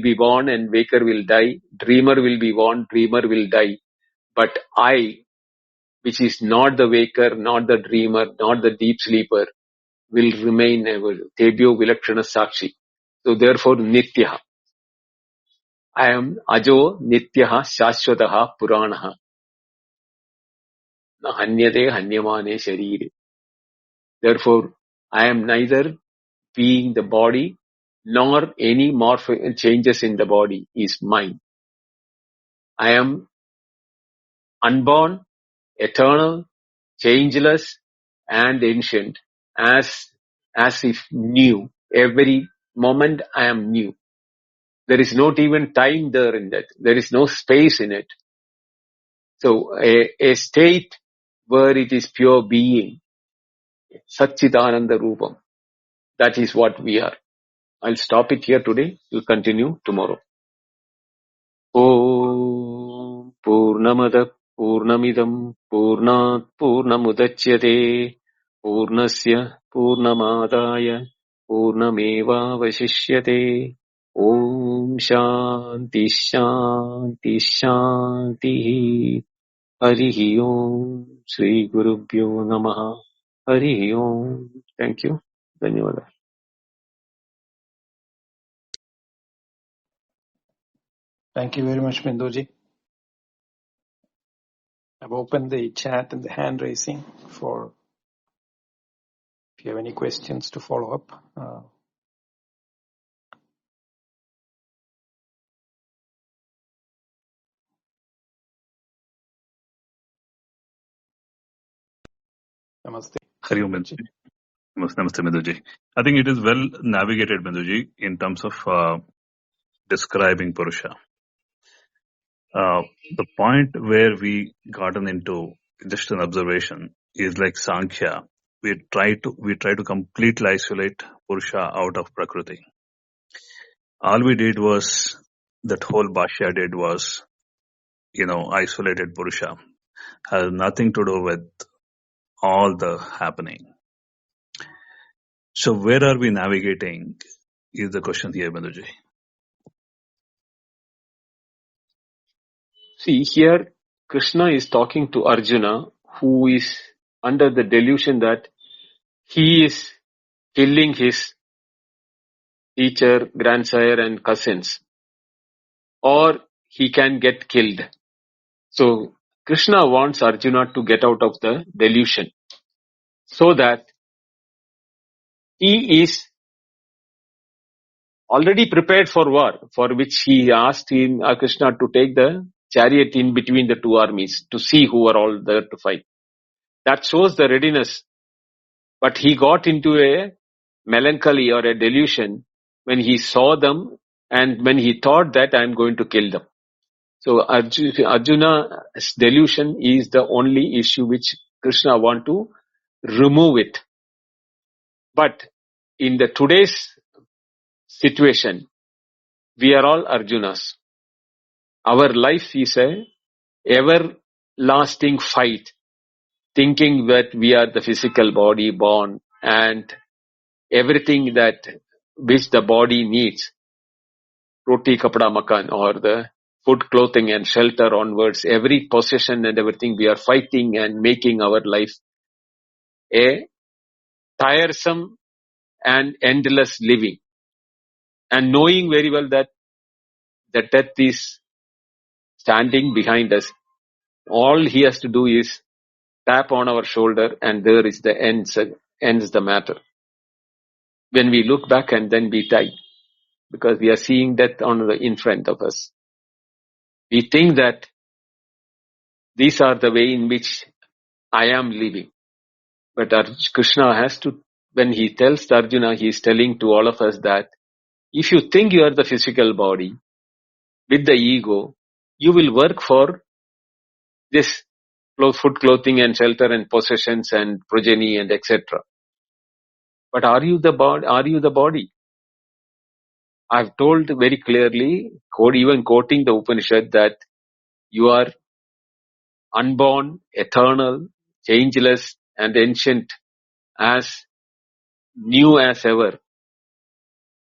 be born and waker will die, dreamer will be born, dreamer will die, but I, which is not the waker, not the dreamer, not the deep sleeper, will remain ever. Tebyo vilakshana sakshi. So therefore nityaha. I am ajo nityaha shashwataha puranaha. Na hanyate hanyamane sharire. Therefore, I am neither being the body nor any changes in the body is mine. I am unborn, eternal, changeless, and ancient, as if new. Every moment I am new. There is not even time there in that. There is no space in it. So a state where it is pure being, Satchidananda Rupam. That is what we are. I'll stop it here today. We'll continue tomorrow. Om Purnamada Purnamidam Purnat Purnamudachyate Purnasya Purnamadaya Purnameva Vasishyate. Om Shanti Shanti Shanti. Harihi Om. Shri Gurubhyo Namaha. Harihi Om. Thank you. Dhanyawad. Thank you very much, Binduji. I've opened the chat and the hand raising for if you have any questions to follow up. Namaste. Hari Om Binduji. Namaste Binduji. I think it is well navigated, Binduji, in terms of describing Purusha. The point where we gotten into just an observation is like Sankhya. We try to completely isolate Purusha out of Prakriti. All we did was, that whole Bhashya did was, isolated Purusha. Has nothing to do with all the happening. So where are we navigating is the question here, Binduji. See, here Krishna is talking to Arjuna, who is under the delusion that he is killing his teacher, grandsire and cousins, or he can get killed. So Krishna wants Arjuna to get out of the delusion so that he is already prepared for war, for which he asked him, Krishna, to take the chariot in between the two armies to see who are all there to fight. That shows the readiness. But he got into a melancholy or a delusion when he saw them and when he thought that I am going to kill them. So Arjuna's delusion is the only issue which Krishna want to remove it. But in the today's situation, we are all Arjunas. Our life is a everlasting fight, thinking that we are the physical body born and everything that which the body needs, roti, kapda, makan, or the food, clothing and shelter onwards, every possession and everything, we are fighting and making our life a tiresome and endless living, and knowing very well that the death is standing behind us. All he has to do is tap on our shoulder and there is the ends the matter. When we look back and then we die, because we are seeing death in front of us. We think that these are the way in which I am living. But Krishna has to, when he tells Arjuna, he is telling to all of us that if you think you are the physical body with the ego, you will work for this food, clothing and shelter and possessions and progeny and etc. But are you the body? Are you the body? I've told very clearly, even quoting the Upanishad, that you are unborn, eternal, changeless and ancient, as new as ever.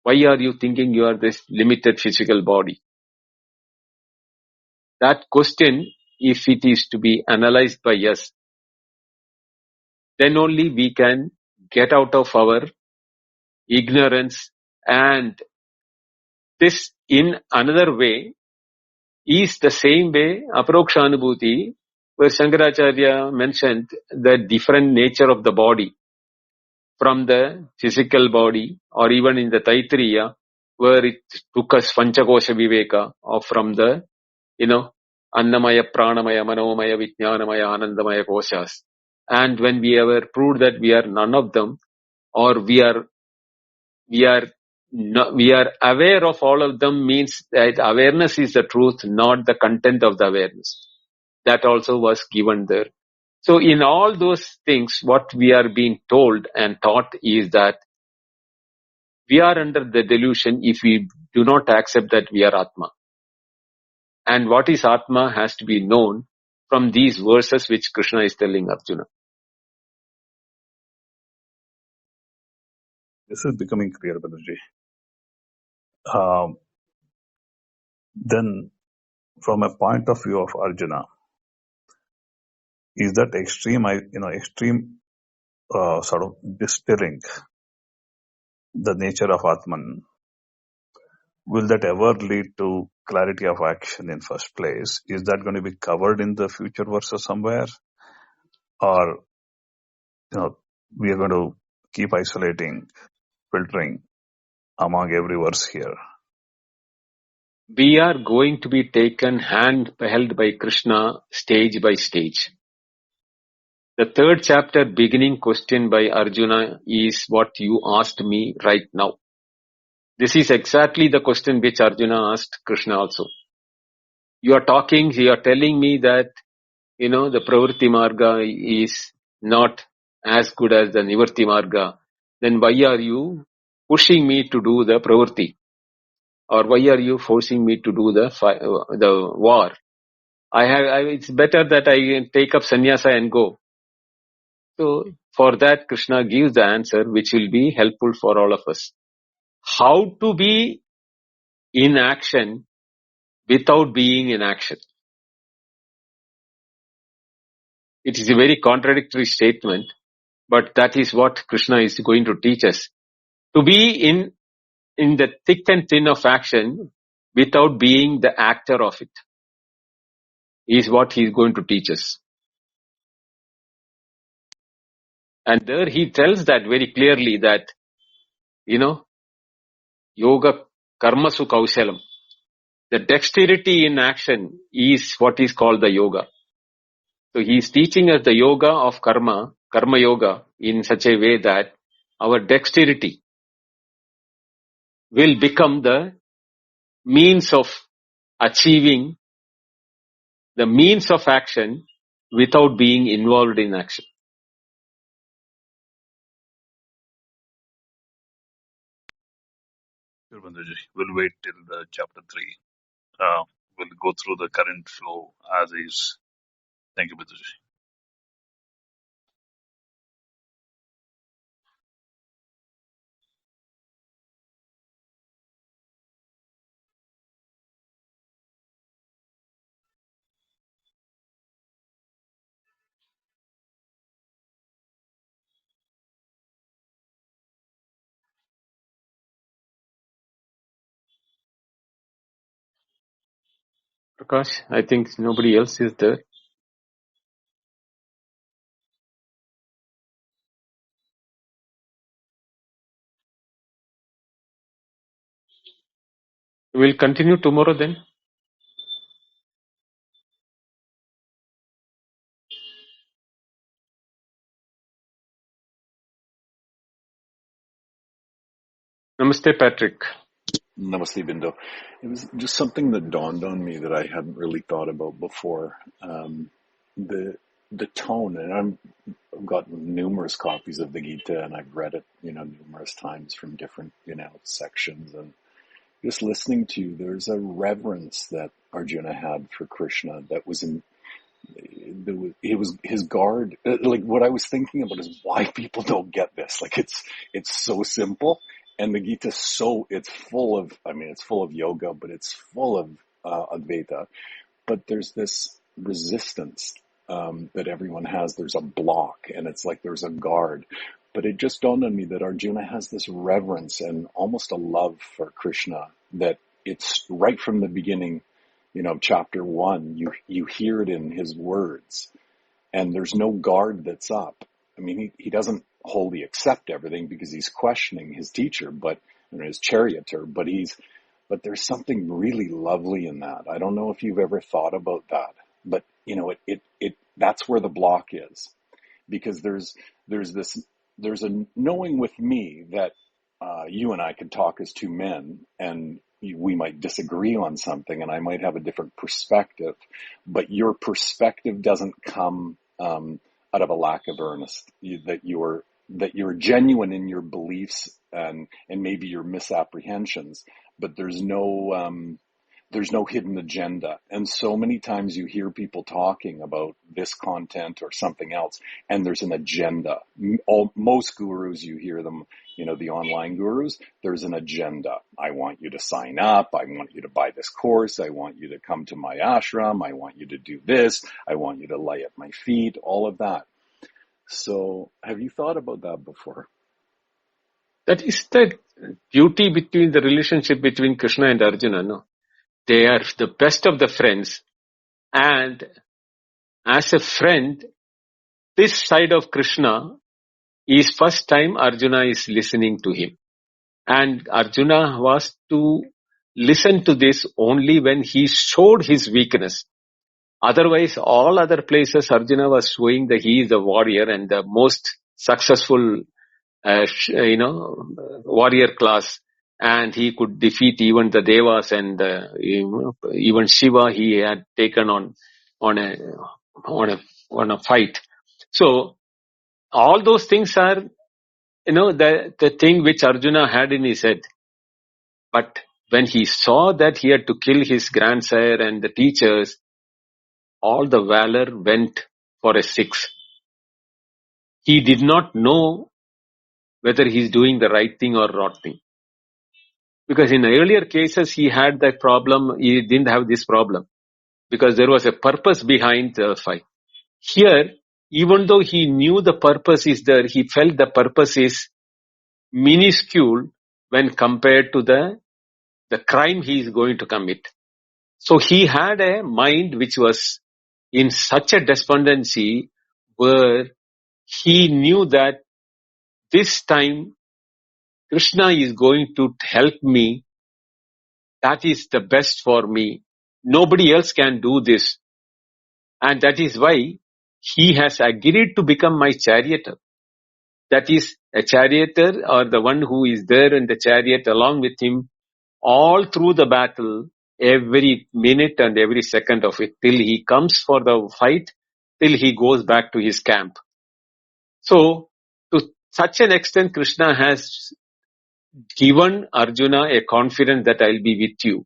Why are you thinking you are this limited physical body? That question, if it is to be analyzed by us, then only we can get out of our ignorance. And this, in another way, is the same way, Aprokshanubhuti, where Shankaracharya mentioned the different nature of the body from the physical body, or even in the Taittiriya, where it took us Panchakosha Viveka, or from the, Annamaya, Pranamaya, Manomaya, Vijnanamaya, Anandamaya Koshas. And when we ever proved that we are none of them, or we are aware of all of them, means that awareness is the truth, not the content of the awareness. That also was given there. So in all those things, what we are being told and taught is that we are under the delusion if we do not accept that we are Atma. And what is Atma has to be known from these verses which Krishna is telling Arjuna. This is becoming clear, Banerjee. Then, from a point of view of Arjuna, is that extreme sort of distilling the nature of Atman, will that ever lead to clarity of action in first place? Is that going to be covered in the future verses somewhere? Or, we are going to keep isolating, filtering among every verse here? We are going to be taken held by Krishna stage by stage. The third chapter beginning question by Arjuna is what you asked me right now. This is exactly the question which Arjuna asked Krishna also. You are telling me that, the Pravritti Marga is not as good as the Nivritti Marga. Then why are you pushing me to do the Pravritti? Or why are you forcing me to do the war? It's better that I take up sannyasa and go. So for that, Krishna gives the answer which will be helpful for all of us. How to be in action without being in action. It is a very contradictory statement, but that is what Krishna is going to teach us. To be in the thick and thin of action without being the actor of it is what he is going to teach us. And there he tells that very clearly that, yoga karmasu kaushalam. The dexterity in action is what is called the yoga. So he is teaching us the yoga of karma yoga, in such a way that our dexterity will become the means of achieving the means of action without being involved in action. Sure, Bandaji. We'll wait till the chapter 3. We'll go through the current flow as is. Thank you, Bandaji. Prakash, I think nobody else is there. We'll continue tomorrow then. Namaste, Patrick. Namaste, Bindo. It was just something that dawned on me that I hadn't really thought about before. The tone, and I've got numerous copies of the Gita, and I've read it, numerous times from different, sections, and just listening to you, there's a reverence that Arjuna had for Krishna that was his guard. Like, what I was thinking about is why people don't get this. Like, it's so simple. And the Gita it's full of yoga, but it's full of Advaita. But there's this resistance that everyone has. There's a block, and it's like there's a guard. But it just dawned on me that Arjuna has this reverence and almost a love for Krishna, that it's right from the beginning, chapter 1, you hear it in his words, and there's no guard that's up. I mean, he doesn't wholly accept everything because he's questioning his teacher, his charioteer, but there's something really lovely in that. I don't know if you've ever thought about that, but that's where the block is, because there's a knowing with me that you and I could talk as two men, and we might disagree on something, and I might have a different perspective, but your perspective doesn't come out of a lack of earnest, that you're genuine in your beliefs and maybe your misapprehensions, but there's no hidden agenda. And so many times you hear people talking about this content or something else, and there's an agenda. Most gurus, you hear them, the online gurus, there's an agenda. I want you to sign up. I want you to buy this course. I want you to come to my ashram. I want you to do this. I want you to lay at my feet, all of that. So have you thought about that before? That is the beauty between the relationship between Krishna and Arjuna, no? They are the best of the friends. And as a friend, this side of Krishna is first time Arjuna is listening to him. And Arjuna was to listen to this only when he showed his weakness. Otherwise, all other places Arjuna was showing that he is the warrior and the most successful, warrior class, and he could defeat even the Devas and even Shiva. He had taken on a fight. So all those things are, the thing which Arjuna had in his head. But when he saw that he had to kill his grandsire and the teachers, all the valor went for a 6. He did not know whether he's doing the right thing or wrong thing. Because in earlier cases, he had that problem. He didn't have this problem because there was a purpose behind the fight. Here, even though he knew the purpose is there, he felt the purpose is minuscule when compared to the crime he is going to commit. So he had a mind which was in such a despondency where he knew that this time Krishna is going to help me. That is the best for me. Nobody else can do this. And that is why he has agreed to become my charioteer. That is, a charioteer or the one who is there in the chariot along with him all through the battle, every minute and every second of it, till he comes for the fight, till he goes back to his camp. So, to such an extent, Krishna has given Arjuna a confidence that I'll be with you.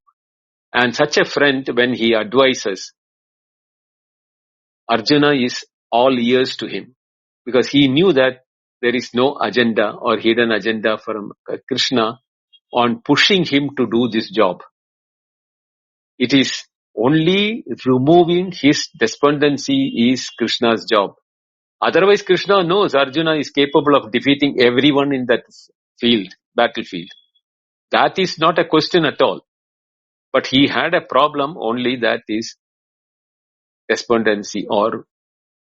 And such a friend, when he advises, Arjuna is all ears to him, because he knew that there is no agenda or hidden agenda from Krishna on pushing him to do this job. It is only removing his despondency is Krishna's job. Otherwise, Krishna knows Arjuna is capable of defeating everyone in that battlefield. That is not a question at all. But he had a problem only, that is despondency or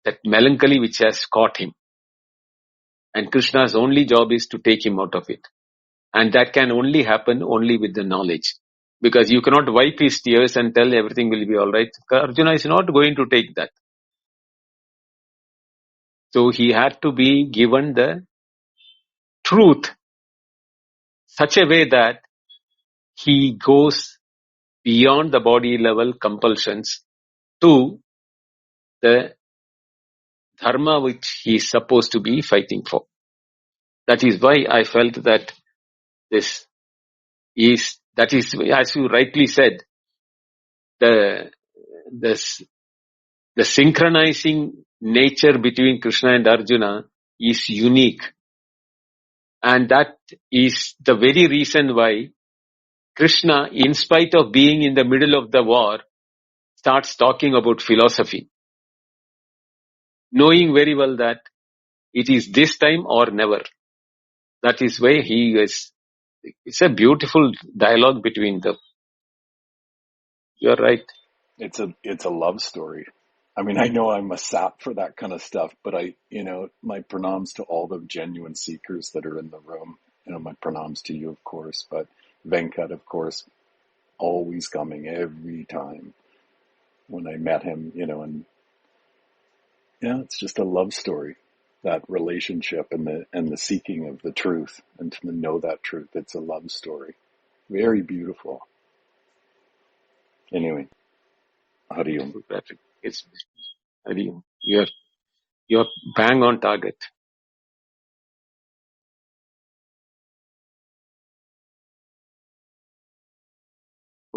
that melancholy which has caught him. And Krishna's only job is to take him out of it. And that can only happen only with the knowledge. Because you cannot wipe his tears and tell everything will be alright. Arjuna is not going to take that. So he had to be given the truth such a way that he goes beyond the body level compulsions to the dharma which he is supposed to be fighting for. That is why I felt that that is, as you rightly said, the synchronizing nature between Krishna and Arjuna is unique. And that is the very reason why Krishna, in spite of being in the middle of the war, starts talking about philosophy, knowing very well that it is this time or never. That is why it's a beautiful dialogue between them. You're right. It's a love story. I mean, I know I'm a sap for that kind of stuff, but my pranams to all the genuine seekers that are in the room. My pranams to you, of course, but Venkat, of course, always coming every time when I met him, and yeah, it's just a love story, that relationship and the seeking of the truth and to know that truth. It's a love story. Very beautiful. Anyway, Hari Om. Patrick, it's Hari Om. You're bang on target.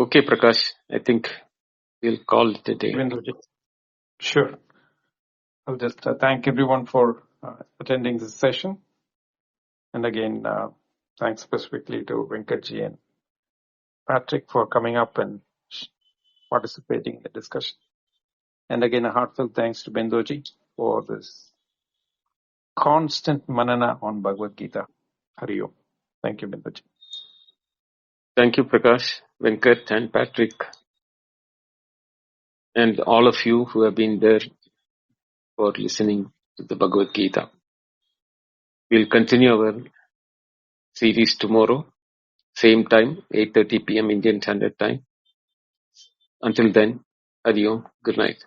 Okay, Prakash, I think we'll call it a day. Sure. I'll just thank everyone for attending this session. And again, thanks specifically to Venkatji and Patrick for coming up and participating in the discussion. And again, a heartfelt thanks to Bendoji for this constant manana on Bhagavad Gita. Hari Om. Thank you, Bendoji. Thank you, Prakash, Venkat, and Patrick, and all of you who have been there for listening to the Bhagavad Gita. We'll continue our series tomorrow, same time, 8:30 p.m. Indian Standard Time. Until then, Hari Om. Good night.